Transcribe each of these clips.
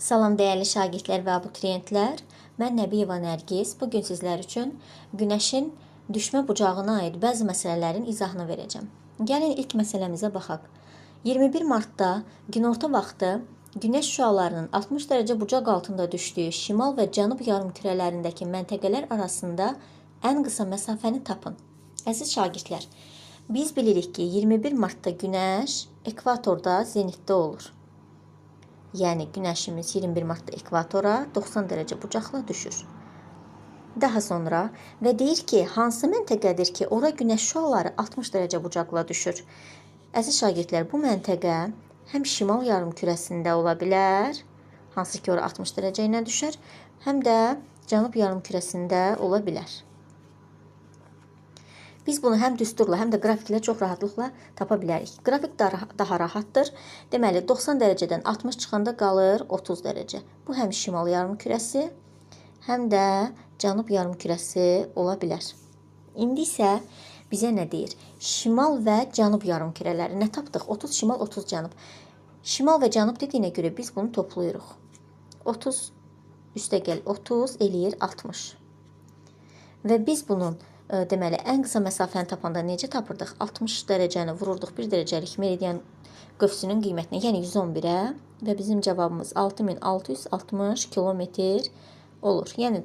Salam dəyərli şagirdlər və abituriyentlər. Mən Nəbiyeva Nərgiz. Bugün sizlər üçün günəşin düşmə bucağına aid bəzi məsələlərin izahını verəcəm. Gəlin ilk məsələmizə baxaq. 21 martda günorta vaxtı günəş şüalarının 60 dərəcə bucaq altında düşdüyü şimal və cənub yarımkürələrindəki məntəqələr arasında ən qısa məsafəni tapın. Əziz şagirdlər, biz bilirik ki, 21 martda günəş ekvatorda zenitdə olur. Yəni günəşimiz 21 martda ekvatora 90 dərəcə bucaqla düşür. Daha sonra və deyir ki, hansı məntəqədir ki, ora günəş şüaları 60 dərəcə bucaqla düşür. Əziz şagirdlər, bu məntəqə həm şimal yarımkürəsində ola bilər, hansı ki ora 60 dərəcə ilə düşər, həm də cənub yarımkürəsində ola bilər. Biz bunu həm düsturla, həm də qrafiklə çox rahatlıqla tapa bilərik. Qrafik daha rahatdır. Deməli, 90 dərəcədən 60 çıxanda qalır 30 dərəcə. Bu həm şimal yarımkürəsi, həm də cənub yarımkürəsi ola bilər. İndi isə bizə nə deyir? Şimal və cənub yarımkürələri nə tapdıq? 30 şimal, 30 cənub. Şimal və cənub dediyinə görə biz bunu toplayırıq. 30 üstə gəl 30 eləyir 60. Və biz bunun deməli, ən qısa məsafəni tapanda necə tapırdıq? 60 dərəcəni vururduq 1 dərəcəlik meridian qövsünün qiymətinə, yəni 111-ə və bizim cavabımız 6660 kilometr olur. Yəni,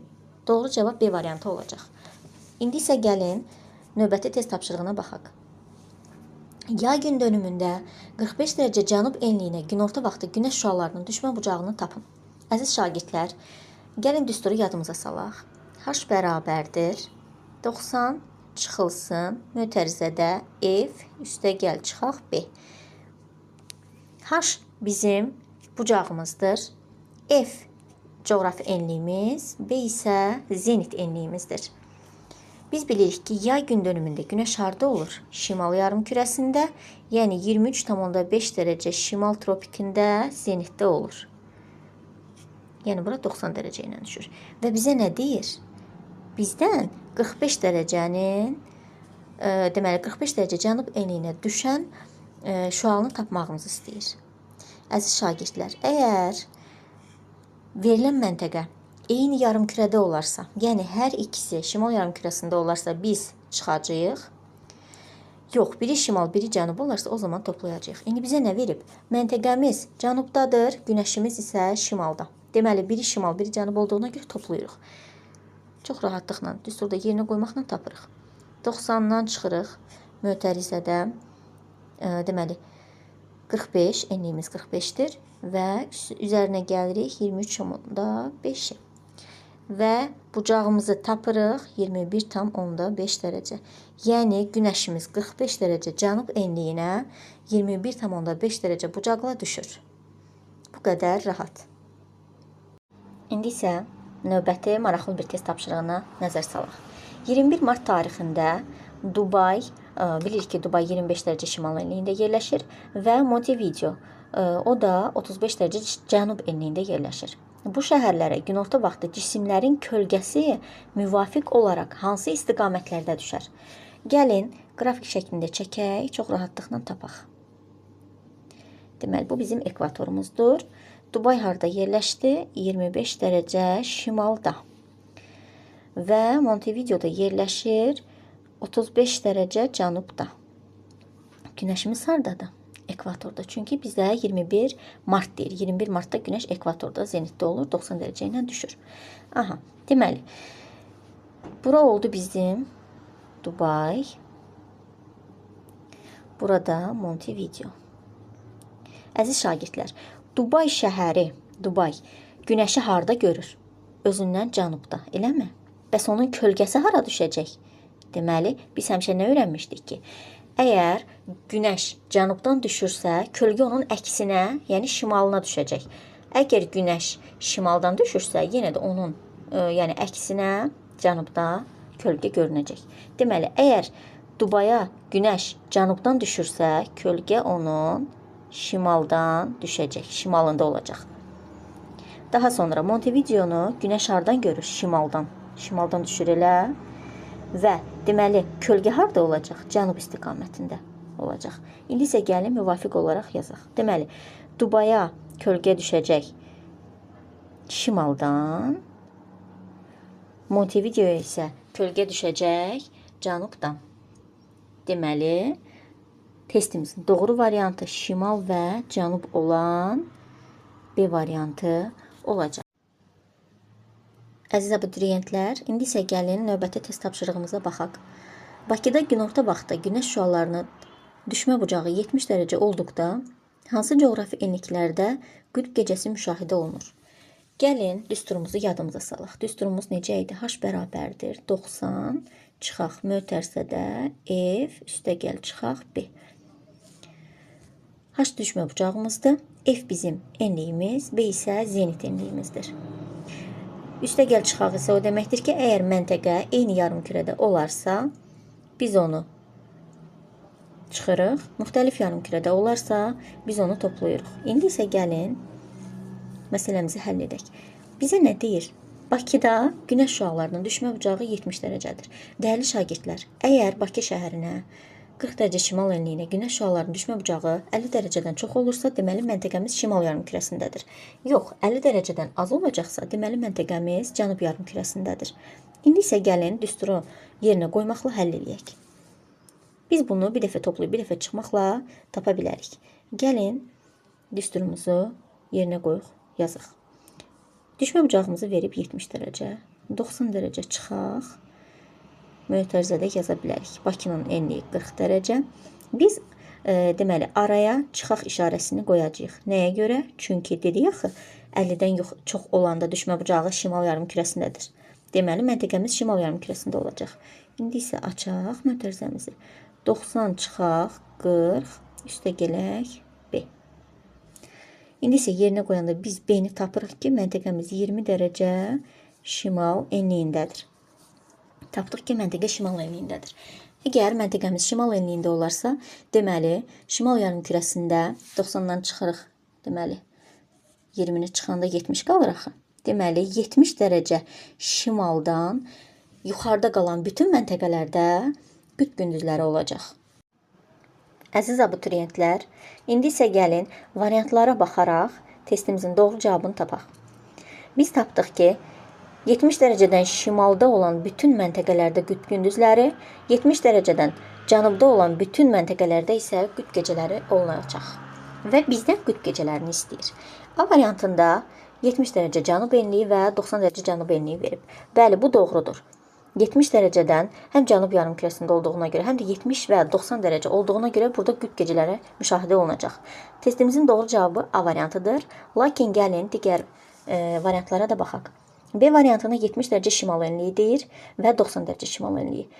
doğru cavab B variantı olacaq. İndi isə gəlin, növbəti test tapşırığına baxaq. Yay gün dönümündə 45 dərəcə cənub enliyinə günorta vaxtı günəş şüalarının düşmə bucağını tapın. Əziz şagirdlər, gəlin düsturu yadımıza salaq. H bərabərdir 90 çıxılsın, mötərizədə F üstə gəl çıxaq B. H bizim bucağımızdır. F coğrafi enliyimiz, B isə zenit enliyimizdir. Biz bilirik ki, yay gün dönümündə günəş harda olur? Şimal yarımkürəsində, yəni 23,5 dərəcə şimal tropikində zenitdə olur. Yəni, bura 90 dərəcə ilə düşür. Və bizə nə deyir? Bizdən 45 dərəcənin, deməli 45 dərəcə cənub enliyinə düşən şüalını tapmağımızı istəyir. Əziz şagirdlər, əgər verilən məntəqə eyni yarımkürədə olarsa, yəni hər ikisi şimal yarımkürəsində olarsa biz çıxacağıq. Yox, biri şimal, biri cənub olarsa o zaman toplayacağıq. İndi bizə nə verib? Məntəqəmiz cənubdadır, günəşimiz isə şimalda. Deməli, biri şimal, biri cənub olduğuna görə toplayırıq. Çox rahatlıqla, düsturda yerinə qoymaqla tapırıq. 90-dan çıxırıq mötərizədə, deməli, 45, enliyimiz 45-dir və üzərinə gəlirik 23,5-i. Və bucağımızı tapırıq 21,5 dərəcə. Yəni, günəşimiz 45 dərəcə cənub enliyinə 21,5 dərəcə bucaqla düşür. Bu qədər rahat. İndi isə növbəti maraqlı bir test tapşırığına nəzər salaq. 21 mart tarixində Dubay, bilirik ki, Dubay 25 dərəcə şimal enliyində yerləşir və Montevideo, o da 35 dərəcə cənub enliyində yerləşir. Bu şəhərlərə günorta vaxtı cisimlərin kölgəsi müvafiq olaraq hansı istiqamətlərdə düşər? Gəlin, qrafik şəklində çəkək, çox rahatlıqla tapaq. Deməli, bu bizim ekvatorumuzdur. Dubay harda yerləşdi? 25 dərəcə şimalda. Və Montevideoda yerləşir 35 dərəcə cənubda. Günəşimiz hardadır? Ekvatorda. Çünki bizə 21 mart deyir. 21 martda günəş ekvatorda zenitdə olur. 90 dərəcə ilə düşür. Aha, deməli, bura oldu bizim Dubay. Burada Montevideo. Əziz şagirdlər, Dubay şəhəri, Dubay, günəşi harda görür? Özündən cənubda, eləmi? Bəs onun kölgəsi hara düşəcək? Deməli, biz həmişə nə öyrənmişdik ki, əgər günəş cənubdan düşürsə, kölgə onun əksinə, yəni şimalına düşəcək. Əgər günəş şimaldan düşürsə, yenə də onun yəni əksinə, cənubda kölgə görünəcək. Deməli, əgər Dubaya günəş cənubdan düşürsə, kölgə onun şimaldan düşəcək, şimalında olacaq. Daha sonra Montevideonu günəş hardan görür? Şimaldan. Şimaldan düşür elə və deməli, kölgə harda olacaq? Cənub istiqamətində olacaq. İndi isə gəlin müvafiq olaraq yazaq. Deməli, Dubaya kölgə düşəcək şimaldan, Montevideoya isə kölgə düşəcək cənubdan. Deməli, testimizin doğru variantı şimal və cənub olan B variantı olacaq. Əziz abituriyentlər, indi isə gəlin növbəti test tapşırığımıza baxaq. Bakıda günorta vaxtı günəş şüalarının düşmə bucağı 70 dərəcə olduqda hansı coğrafi enliklərdə qütb gecəsi müşahidə olunur? Gəlin düsturumuzu yadımıza salaq. Düsturumuz necə idi? H bərabərdir 90, çıxaq mötərizədə F, üstəgəl çıxaq B. H düşmə bucağımızdır. F bizim enliyimiz, B isə zenit enliyimizdir. Üstəgəl çıxaq isə o deməkdir ki, əgər məntəqə eyni yarımkürədə olarsa, biz onu çıxırıq. Müxtəlif yarımkürədə olarsa, biz onu toplayırıq. İndi isə gəlin məsələmizi həll edək. Bizə nə deyir? Bakıda günəş şüalarının düşmə bucağı 70 dərəcədir. Dəyərli şagirdlər, əgər Bakı şəhərinə 40 dərəcə şimal enliyinə günəş şüalarının düşmə bucağı 50 dərəcədən çox olursa, deməli məntəqəmiz şimal yarımkürəsindədir. Yox, 50 dərəcədən az olacaqsa, deməli məntəqəmiz cənub yarımkürəsindədir. İndi isə gəlin düsturu yerinə qoymaqla həll eləyək. Biz bunu bir dəfə toplayıb, bir dəfə çıxmaqla tapa bilərik. Gəlin düsturumuzu yerinə qoyuq, yazıq. Düşmə bucağımızı verib 70 dərəcə, 90 dərəcə çıxaq, mötərizədə yaza bilərik. Bakının enliyi 40 dərəcə. Biz deməli araya çıxaq işarəsini qoyacağıq. Nəyə görə? Çünki dedik axı 50-dən çox olanda düşmə bucağı şimal yarımkürəsindədir. Deməli məntəqəmiz şimal yarımkürəsində olacaq. İndi isə açaq mötərizəmizi. 90 çıxaq 40, üstə gələk B. İndi isə yerinə qoyanda biz B-ni tapırıq ki, məntəqəmiz 20 dərəcə şimal enliyindədir. Tapdıq ki, məntəqə şimal enliyindədir. Əgər məntəqəmiz şimal enliyində olarsa, deməli, şimal yarımkürəsində 90-dan çıxırıq, deməli, 20-ni çıxanda 70 qalır axı. Deməli, 70 dərəcə şimaldan yuxarıda qalan bütün məntəqələrdə qütb gündüzləri olacaq. Əziz abituriyentlər, indi isə gəlin variantlara baxaraq testimizin doğru cavabını tapaq. Biz tapdıq ki, 70 dərəcədən şimalda olan bütün məntəqələrdə qütb gündüzləri, 70 dərəcədən cənubda olan bütün məntəqələrdə isə qütb gecələri olunacaq. Və bizdən qütb gecələrini istəyir. A variantında 70 dərəcə cənub enliyi və 90 dərəcə cənub enliyi verib. Bəli, bu doğrudur. 70 dərəcədən həm cənub yarımkürəsində olduğuna görə, həm də 70 və 90 dərəcə olduğuna görə burada qütb gecələri müşahidə olunacaq. Testimizin doğru cavabı A variantıdır. Lakin gəlin digər variantlara da baxaq. B variantına 70 dərəcə şimal enliyi deyir və 90 dərəcə şimal enliyi.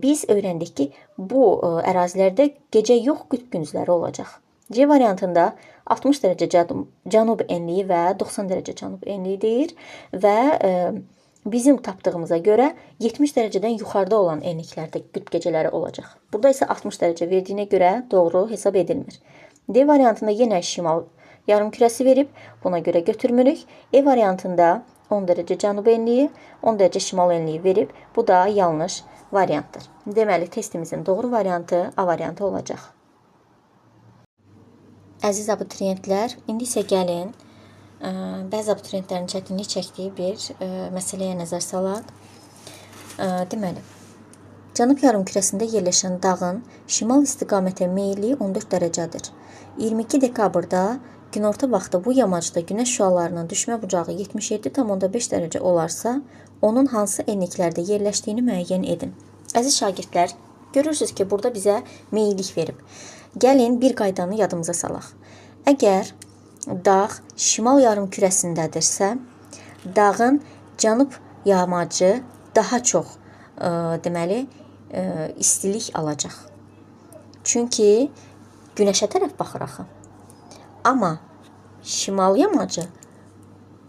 Biz öyrəndik ki, bu ərazilərdə gecə yox, qütb gündüzləri olacaq. C variantında 60 dərəcə cənub enliyi və 90 dərəcə cənub enliyi deyir və bizim tapdığımıza görə 70 dərəcədən yuxarıda olan enliklərdə qütb gecələri olacaq. Burada isə 60 dərəcə verdiyinə görə doğru hesab edilmir. D variantında yenə şimal yarımkürəsi verib, buna görə götürmürük. E variantında 10 dərəcə cənub enliyi, 10 dərəcə şimal enliyi verib. Bu da yanlış variantdır. Deməli, testimizin doğru variantı A variantı olacaq. Əziz abituriyentlər, indi isə gəlin bəzi abituriyentlərin çətinlik çəkdiyi bir məsələyə nəzər salaq. Deməli, cənub yarımkürəsində yerləşən dağın şimal istiqamətə meyilli 14 dərəcədir. 22 dekabrda günorta vaxtı bu yamacda günəş şüalarının düşmə bucağı 77,5 dərəcə olarsa, onun hansı enliklərdə yerləşdiyini müəyyən edin. Əziz şagirdlər, görürsünüz ki, burada bizə meyillik verib. Gəlin bir qaydanı yadımıza salaq. Əgər dağ şimal yarımkürəsindədirsə, dağın cənub yamacı daha çox deməli istilik alacaq. Çünki günəşə tərəf baxır axı. Amma şimal yamacı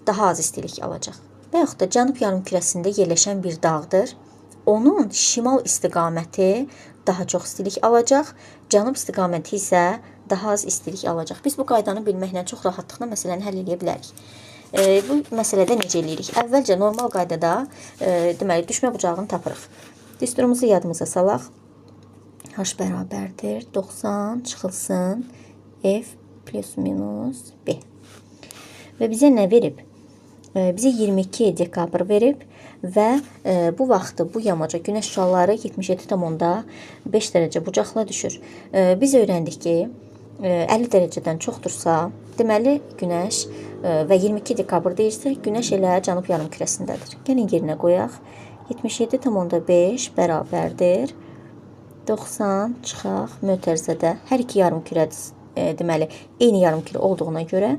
daha az istilik alacaq. Və yaxud da cənub yarımkürəsində yerləşən bir dağdır. Onun şimal istiqaməti daha çox istilik alacaq, cənub istiqaməti isə daha az istilik alacaq. Biz bu qaydanı bilməklə çox rahatlıqla məsələni həll edə bilərik. Bu məsələdə necə eləyirik? Əvvəlcə normal qaydada deməli düşmə bucağını tapırıq. Düsturumuzu yadımıza salaq. H bərabərdir 90 çıxılsın F plus minus B. Və bizə nə verib? bizə 22 dekabr verib və bu vaxtı bu yamaca günəş şüaları 77,5 dərəcə bucaqla düşür. Biz öyrəndik ki, 50 dərəcədən çoxdursa, deməli günəş və 22 dekabr deyirsə, günəş elə cənub yarımkürəsindədir. Gəlin yerinə qoyaq. 77,5 bərabərdir 90 çıxaq mötərizədə. Hər iki yarımkürə deməli eyni yarımkürə olduğuna görə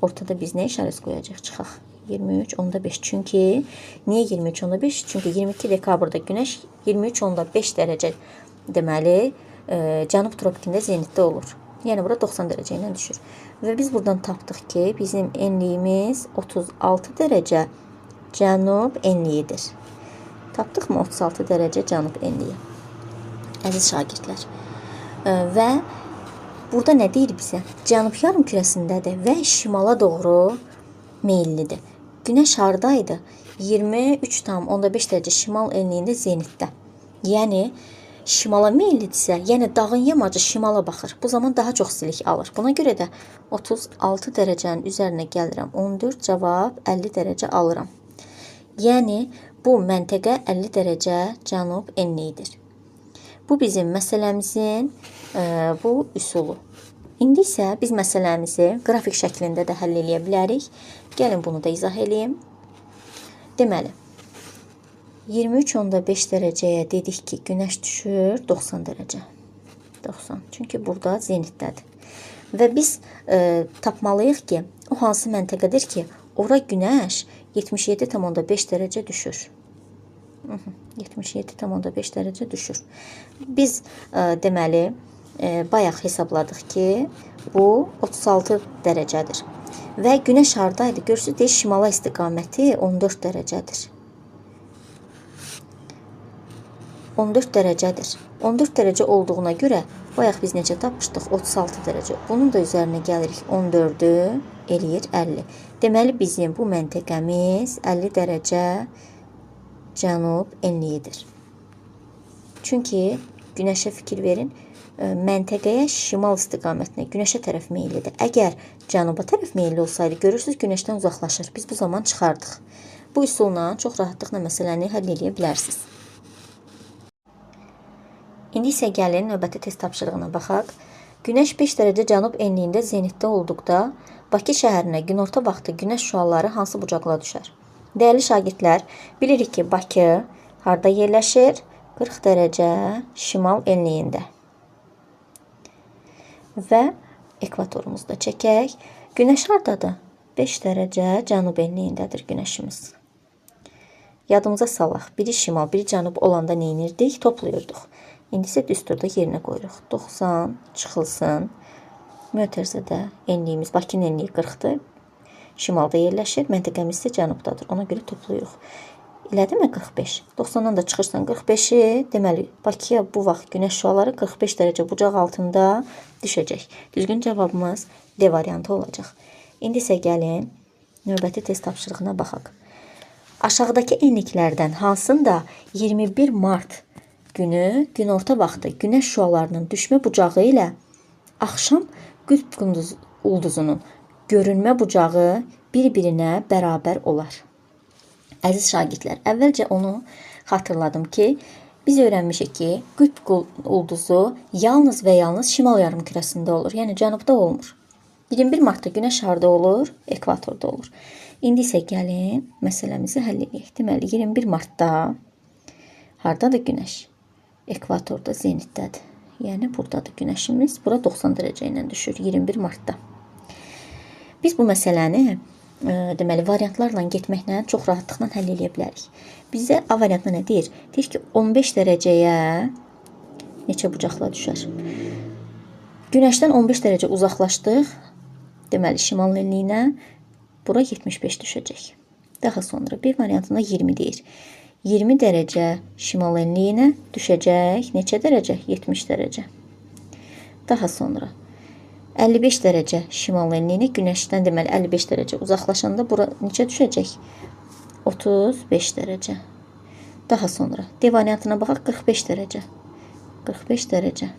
ortada biz nə işarəsi qoyacaq? Çıxaq 23,5. Çünki niyə 23,5? Çünki 22 dekabrda günəş 23,5 dərəcə deməli cənub tropikində zenitdə olur. Yəni bura 90 dərəcə ilə düşür. Və biz buradan tapdıq ki, bizim enliyimiz 36 dərəcə cənub enliyidir. Tapdıqmı 36 dərəcə cənub enliyi? Əziz şagirdlər. Və burada nə deyir bizə? Cənub yarımkürəsindədir və şimala doğru meyillidir. Günəş hardaydı? 23,5 dərəcə şimal enliyində zenitdə. Yəni şimala meyillidirsə, yəni dağın yamacı şimala baxır. Bu zaman daha çox silik alır. Buna görə də 36 dərəcənin üzərinə gəlirəm. 14 cavab 50 dərəcə alıram. Yəni bu məntəqə 50 dərəcə cənub enliyidir. Bu bizim məsələmizin bu üsulu. İndi isə biz məsələmizi qrafik şəklində də həll edə bilərik. Gəlin bunu da izah edeyim. Deməli, 23,5 dərəcəyə dedik ki, günəş düşür 90 dərəcə. 90. Çünki burada zenitdədir. Və biz tapmalıyıq ki, o hansı məntəqədir ki, ora günəş 77,5 dərəcə düşür. 77,5 dərəcə düşür. Biz deməli bayaq hesabladıq ki, bu 36 dərəcədir. Və günəş hardaydı? Görürsünüz, deyir, şimala istiqaməti 14 dərəcədir. 14 dərəcədir. 14 dərəcə olduğuna görə bayaq biz necə tapmışdıq? 36 dərəcə. Bunun da üzərinə gəlirik. 14-ü eləyir 50. Deməli bizim bu məntəqəmiz 50 dərəcə cənub enliyidir. Çünki günəşə fikir verin, məntəqəyə şimal istiqamətinə, günəşə tərəf meyillidir. Əgər cənuba tərəf meyilli olsaydı, görürsünüz, günəşdən uzaqlaşır. Biz bu zaman çıxardıq. Bu üsulla çox rahatlıqla məsələni həll edə bilərsiniz. İndi isə gəlin növbəti test tapşırığına baxaq. Günəş 5 dərəcə cənub enliyində zenitdə olduqda Bakı şəhərinə günorta vaxtı günəş şüaları hansı bucaqla düşər? Dəyərli şagirdlər, bilirik ki, Bakı harda yerləşir? 40 dərəcə şimal enliyində. Və ekvatorumuzu da çəkək. Günəş hardadır? 5 dərəcə cənub enliyindədir günəşimiz. Yadımıza salaq. Biri şimal, biri cənub olanda nə edirdik? Toplayırdıq. İndi isə düsturda yerinə qoyuruq. 90 çıxılsın. Mötərizədə enliyimiz, Bakının enliyi 40-dır. Şimalda yerləşir, məntəqəmiz isə cənubdadır. Ona görə toplayırıq. Elədimi 45? 90-dan da çıxırsan 45-i, deməli, Bakıya bu vaxt günəş şüaları 45 dərəcə bucaq altında düşəcək. Düzgün cavabımız D variantı olacaq. İndi isə gəlin, növbəti test tapşırığına baxaq. Aşağıdakı enliklərdən hansında 21 mart günü günorta vaxtı günəş şüalarının düşmə bucağı ilə axşam qütb ulduzunun görünmə bucağı bir-birinə bərabər olar? Əziz şagirdlər, əvvəlcə onu xatırladım ki, biz öyrənmişik ki, qütb ulduzu yalnız və yalnız şimal yarımkürəsində olur, yəni cənubda olmur. 21 martda günəş harda olur? Ekvatorda olur. İndi isə gəlin məsələmizi həll edək. Deməli, 21 martda hardadır günəş? Ekvatorda zenitdədir. Yəni buradadır günəşimiz. Bura 90 dərəcə ilə düşür 21 martda. Biz bu məsələni deməli, variantlarla getməklə çox rahatlıqla həll edə bilərik. Bizə A variantına nə deyir? Deyir ki, 15 dərəcəyə neçə bucaqla düşər? Günəşdən 15 dərəcə uzaqlaşdıq. Deməli, şimal enliyinə bura 75 düşəcək. Daha sonra B variantında 20 deyir. 20 dərəcə şimal enliyinə düşəcək. Neçə dərəcə? 70 dərəcə. Daha sonra 55 dərəcə şimal enliyinə günəşdən deməli 55 dərəcə uzaqlaşanda bura neçə düşəcək? 35 dərəcə. Daha sonra D variantına baxaq 45 dərəcə. 45 dərəcə.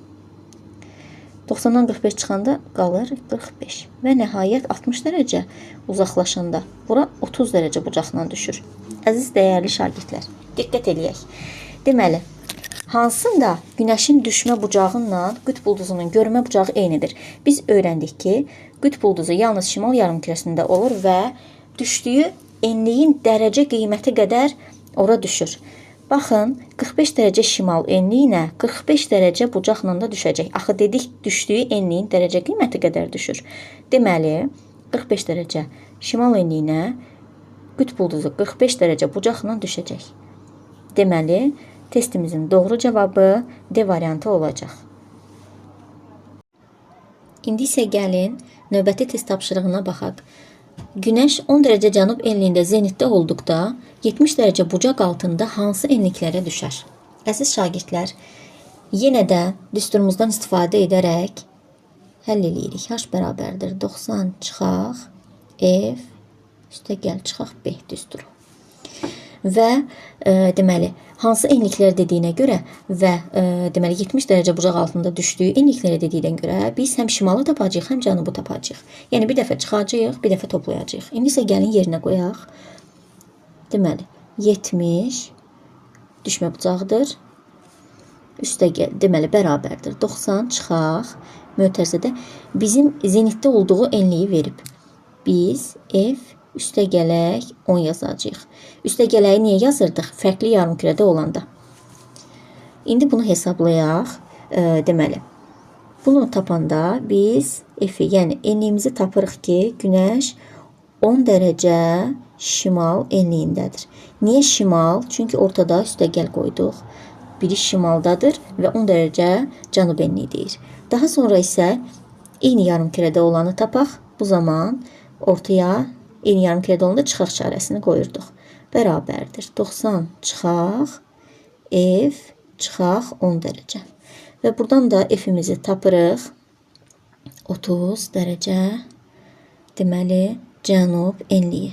90-dan 45 çıxanda qalır 45. Və nəhayət 60 dərəcə uzaqlaşanda bura 30 dərəcə bucaqla düşür. Əziz dəyərli şagirdlər, diqqət eləyək. Deməli, hansında günəşin düşmə bucağı ilə qütb ulduzunun görmə bucağı eynidir. Biz öyrəndik ki, qütb ulduzu yalnız şimal yarımkürəsində olur və düşdüyü enliyin dərəcə qiyməti qədər ora düşür. Baxın, 45 dərəcə şimal enliyinə 45 dərəcə bucaqla da düşəcək. Axı dedik, düşdüyü enliyin dərəcə qiyməti qədər düşür. Deməli, 45 dərəcə şimal enliyinə qütb ulduzu 45 dərəcə bucaqla düşəcək. Deməli, testimizin doğru cavabı D variantı olacaq. İndi isə gəlin, növbəti test tapşırığına baxaq. Günəş 10 dərəcə cənub enliyində zenitdə olduqda 70 dərəcə bucaq altında hansı enliklərə düşər? Əziz şagirdlər, yenə də düsturumuzdan istifadə edərək həll eləyirik. H bərabərdir 90 çıxaq F üstəgəl çıxaq B düsturu. Və deməli, hansı enliklər dediyinə görə və deməli 70 dərəcə bucaq altında düşdüyü enliklərə dediyinə görə biz həm şimalı tapacağıq, həm cənubu tapacağıq. Yəni bir dəfə çıxacağıq, bir dəfə toplayacağıq. İndi isə gəlin yerinə qoyaq. Deməli, 70 düşmə bucağıdır. Üstəgəl, deməli bərabərdir 90 çıxaq mötərizədə bizim zenitdə olduğu enliyi verib. Biz F üstəgələk 10 yazacağıq. Üstəgələyi niyə yazırdıq? Fərqli yarımkürədə olanda. İndi bunu hesablayaq. Deməli, bunu tapanda biz F-i, yəni enliyimizi tapırıq ki, günəş 10 dərəcə şimal enliyindədir. Niyə şimal? Çünki ortada üstəgəl qoyduq. Biri şimaldadır və 10 dərəcə cənub enliyi deyir. Daha sonra isə eyni yarımkürədə olanı tapaq. Bu zaman ortaya eyni yarımkürədə olanda çıxaq işarəsini qoyurduq. Bərabərdir 90 çıxaq F çıxaq 10 dərəcə. Və buradan da F-imizi tapırıq. 30 dərəcə deməli cənub enliyi.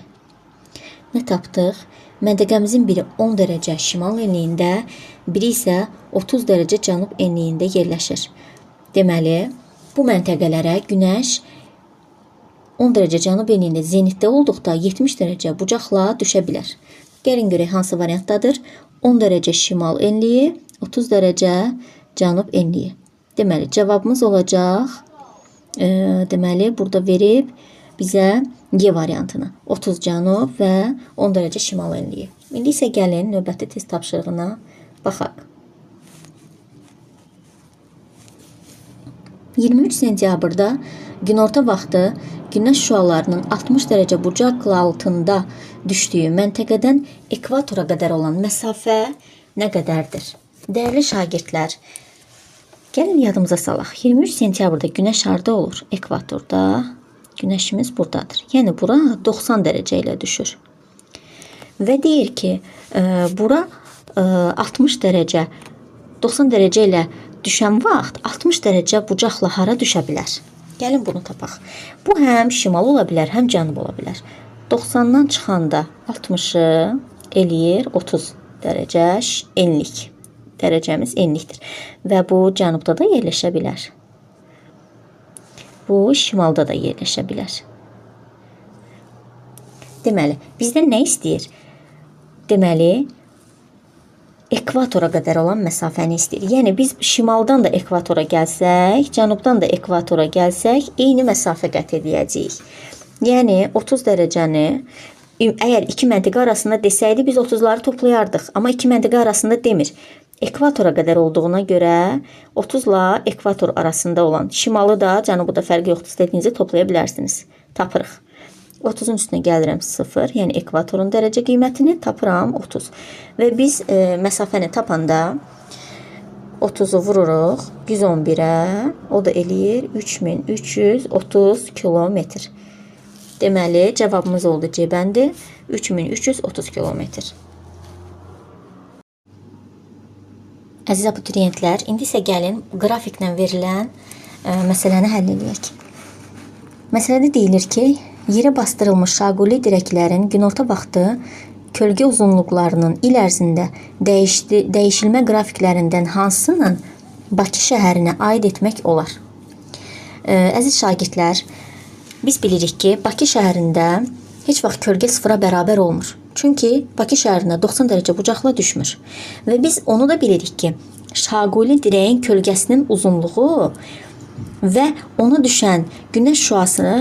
Nə tapdıq? Məntəqəmizin biri 10 dərəcə şimal enliyində, biri isə 30 dərəcə cənub enliyində yerləşir. Deməli, bu məntəqələrə günəş 10 dərəcə cənub enliyində zenitdə olduqda 70 dərəcə bucaqla düşə bilər. Gəlin görək hansı variantdadır? 10 dərəcə şimal enliyi, 30 dərəcə cənub enliyi. Deməli, cavabımız olacaq, deməli, burada verib bizə G variantını. 30 cənub və 10 dərəcə şimal enliyi. İndi isə gəlin növbəti test tapşırığına baxaq. 23 sentyabrda günorta vaxtı günəş şüalarının 60 dərəcə bucaq altında düşdüyü məntəqədən ekvatora qədər olan məsafə nə qədərdir? Dəyərli şagirdlər, gəlin yadımıza salaq. 23 sentyabrda günəş harda olur? Ekvatorda. Günəşimiz buradadır. Yəni, bura 90 dərəcə ilə düşür. Və deyir ki, bura 60 dərəcə, 90 dərəcə ilə düşən vaxt 60 dərəcə bucaqla hara düşə bilər? Gəlin bunu tapaq. Bu həm şimal ola bilər, həm cənub ola bilər. 90-dan çıxanda 60-ı eləyir 30 dərəcə enlik. Dərəcəmiz enlikdir. Və bu cənubda da yerləşə bilər. Bu şimalda da yerləşə bilər. Deməli, bizdən nə istəyir? Deməli, ekvatora qədər olan məsafəni istəyir. Yəni, biz şimaldan da ekvatora gəlsək, cənubdan da ekvatora gəlsək, eyni məsafə qət edəcəyik. Yəni, 30 dərəcəni, əgər iki məntəqə arasında desəydi, biz 30-ları toplayardıq. Amma iki məntəqə arasında demir. Ekvatora qədər olduğuna görə 30-la ekvator arasında olan şimalı da, cənubu da fərqi yoxdur. İstədiyinizi toplaya bilərsiniz. Tapırıq. 30-un üstünə gəlirəm 0, yəni ekvatorun dərəcə qiymətini tapıram 30. Və biz məsafəni tapanda 30-u vururuq 111-ə, o da eləyir 3330 kilometr. Deməli, cavabımız oldu C bəndi 3330 kilometr. Əziz abituriyentlər, indi isə gəlin qrafiklə verilən məsələni həll edək. Məsələdə deyilir ki, yerə bastırılmış şaquli dirəklərin günorta vaxtı kölgə uzunluqlarının il ərzində dəyişilmə qrafiklərindən hansının Bakı şəhərinə aid etmək olar? Əziz şagirdlər, biz bilirik ki, Bakı şəhərində heç vaxt kölgə sıfıra bərabər olmur. Çünki Bakı şəhərində 90 dərəcə bucaqla düşmür. Və biz onu da bilirik ki, şaquli dirəyin kölgəsinin uzunluğu və ona düşən günəş şüası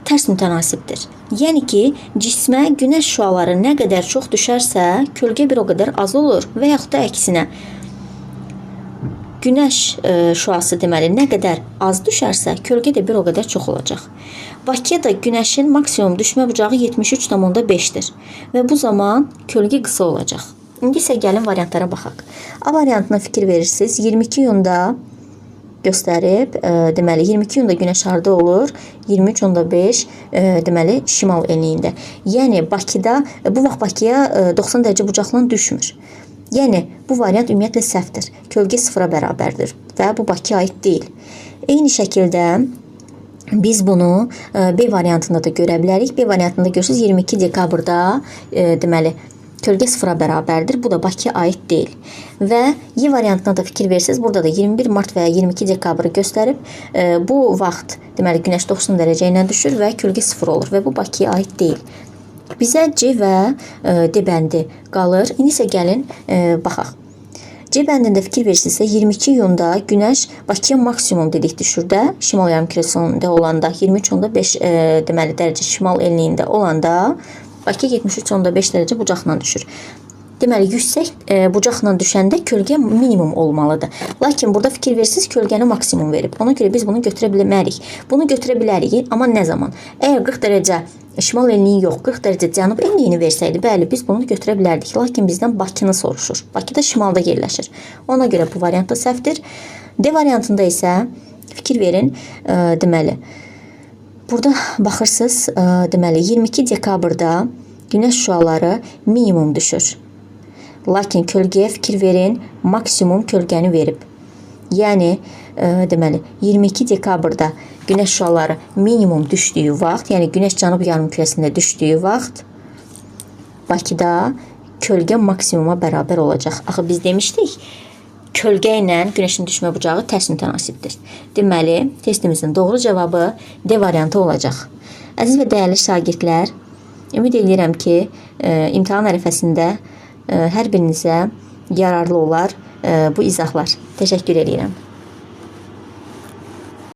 tərs mütənasibdir. Yəni ki, cismə günəş şüaları nə qədər çox düşərsə, kölgə bir o qədər az olur və yaxud da əksinə. Günəş şüası deməli nə qədər az düşərsə, kölgə də bir o qədər çox olacaq. Bakıya da günəşin maksimum düşmə bucağı 73,5-dir və bu zaman kölgə qısa olacaq. İndi isə gəlin variantlara baxaq. A variantına fikir verirsiniz. 22 iyunda göstərib, deməli 22 iyunda günəş harda olur? 23.5 deməli şimal enliyində. Yəni Bakıda bu vaxt Bakıya 90 dərəcə bucaqla düşmür. Yəni bu variant ümumiyyətlə səhvdir. Kölgə sıfıra bərabərdir və bu Bakıya aid deyil. Eyni şəkildə biz bunu B variantında da görə bilərik. B variantında görürsünüz 22 dekabrda deməli kölgə sıfıra bərabərdir. Bu da Bakıya aid deyil. Və Y variantına da fikir verirsiniz. Burada da 21 mart və 22 dekabrı göstərib. Bu vaxt deməli günəş 90 dərəcə ilə düşür və kölgə sıfır olur və bu Bakıya aid deyil. Bizə C və D bəndi qalır. İndi isə gəlin baxaq. C bəndində fikir verirsinizsə 22 iyunda günəş Bakıya maksimum dedik düşür də, şimal yarımkürəsində olanda 23.5 deməli dərəcə şimal enliyində olanda Bakıya 73.5 dərəcə bucaqla düşür. Deməli, yüksək bucaqla düşəndə kölgə minimum olmalıdır. Lakin burada fikir verirsiniz, kölgəni maksimum verib. Ona görə biz bunu götürə bilmərik. Bunu götürə bilərik, amma nə zaman? Əgər 40 dərəcə şimal enliyi yox, 40 dərəcə cənub enliyini versəydi, bəli, biz bunu götürə bilərdik. Lakin bizdən Bakını soruşur. Bakı da şimalda yerləşir. Ona görə bu variant da səhvdir. D variantında isə fikir verin, deməli, burada baxırsınız, deməli, 22 dekabrda günəş şüaları minimum düşür. Lakin kölgəyə fikir verin, maksimum kölgəni verib. Yəni, deməli, 22 dekabrda günəş şüaları minimum düşdüyü vaxt, yəni günəş cənub yarımkürəsində düşdüyü vaxt, Bakıda kölgə maksimuma bərabər olacaq. Axı biz demişdik, kölgə ilə günəşin düşmə bucağı tərs mütənasibdir. Deməli, testimizin doğru cavabı D variantı olacaq. Əziz və dəyərli şagirdlər, ümid edirəm ki, imtahan ərəfəsində hər birinizə yararlı olar bu izahlar. Təşəkkür edirəm.